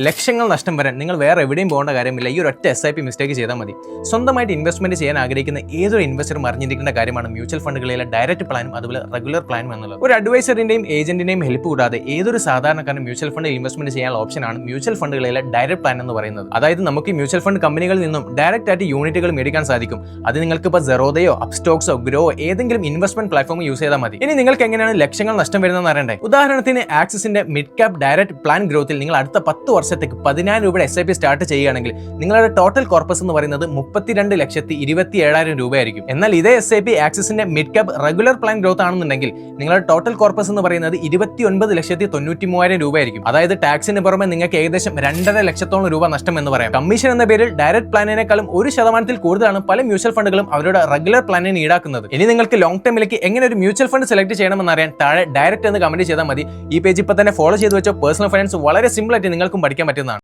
ലക്ഷങ്ങൾ നഷ്ടം വരാൻ നിങ്ങൾ വേറെ എവിടെയും പോകേണ്ട കാര്യമില്ല. ഈ ഒരു ഒറ്റ SIP മിസ്റ്റേക്ക് ചെയ്താൽ മതി. സ്വന്തമായിട്ട് ഇൻവെസ്റ്റ്മെന്റ് ചെയ്യാൻ ആഗ്രഹിക്കുന്ന ഏതൊരു ഇൻവെസ്റ്ററും അറിഞ്ഞിരിക്കേണ്ട കാര്യമാണ് മ്യൂച്വൽ ഫണ്ടുകളിലെ ഡയറക്റ്റ് പ്ലാനും അതുപോലെ റെഗുലർ പ്ലാനും എന്നുള്ളത്. ഒരു അഡ്വൈസറിന്റെയും ഏജന്റിന്റെയും ഹെൽപ്പ് കൂടാതെ ഏതൊരു സാധാരണക്കാരനും മ്യൂച്വൽ ഫണ്ടിൽ ഇൻവെസ്റ്റ്മെന്റ് ചെയ്യാനുള്ള ഓപ്ഷനാണ് മ്യൂച്വൽ ഫണ്ടുകളിലെ ഡയറക്റ്റ് പ്ലാൻ എന്ന് പറയുന്നത്. അതായത് നമുക്ക് മ്യൂച്വൽ ഫണ്ട് കമ്പനികളിൽ നിന്നും ഡയറക്റ്റ് ആയിട്ട് യൂണിറ്റുകൾ മേടിക്കാൻ സാധിക്കും. അത് നിങ്ങൾക്ക് ഇപ്പോൾ സെറോദയോ അപ്സ്റ്റോക്സോ ഗ്രോ ഏതെങ്കിലും ഇൻവെസ്റ്റ്മെന്റ് പ്ലാറ്റ്ഫോം യൂസ് ചെയ്താൽ മതി. ഇനി നിങ്ങൾക്ക് എങ്ങനെയാണ് ലക്ഷങ്ങൾ നഷ്ടം വരുന്നതെന്ന് അറിയണ്ടേ? ഉദാഹരണത്തിന് ആക്സിസിന്റെ മിഡ് ക്യാപ് ഡയറക്റ്റ് പ്ലാൻ ഗ്രോത്തിൽ നിങ്ങൾ അടുത്ത 10 വർഷത്തേക്ക് 10,000 രൂപയുടെ SIP സ്റ്റാർട്ട് ചെയ്യുകയാണെങ്കിൽ നിങ്ങളുടെ ടോട്ടൽ കോർപ്പസ് എന്ന് പറയുന്നത് 32,27,000 രൂപയായിരിക്കും. എന്നാൽ ഇതേ SIP ആക്സിസിന്റെ mid cap regular plan growth ആണെന്നുണ്ടെങ്കിൽ നിങ്ങളുടെ ടോട്ടൽ കോർപ്പസ് എന്ന് പറയുന്നത് 29,93,000 രൂപയായിരിക്കും. അതായത് ടാക്സിന് പുറമെ നിങ്ങൾക്ക് ഏകദേശം 2.5 ലക്ഷത്തോളം രൂപ നഷ്ടം എന്ന് പറയാം. കമ്മീഷൻ എന്ന പേരിൽ ഡയറക്റ്റ് പ്ലാനിനേക്കാളും 1% കൂടുതലാണ് പല മ്യൂച്വൽ ഫണ്ടുകളും അവരുടെ റെഗുലർ പ്ലാനിന് ഈടാക്കുന്നത്. ഇനി നിങ്ങൾക്ക് ലോങ് ടൈമിലേക്ക് എങ്ങനെ ഒരു മ്യൂച്വൽ ഫണ്ട് സെലക്ട് ചെയ്യണമെന്ന് അറിയാൻ താഴെ ഡയറക്റ്റ് എന്ന് കമന്റ് ചെയ്താൽ മതി. ഈ പേജ് ഇപ്പൊ തന്നെ ഫോളോ ചെയ്ത് വെച്ചോ. പേഴ്സണൽ ഫൈനാൻസ് വളരെ സിമ്പിൾ ആയിട്ട് നിങ്ങൾക്കും പഠിക്കാൻ പറ്റുന്നതാണ്.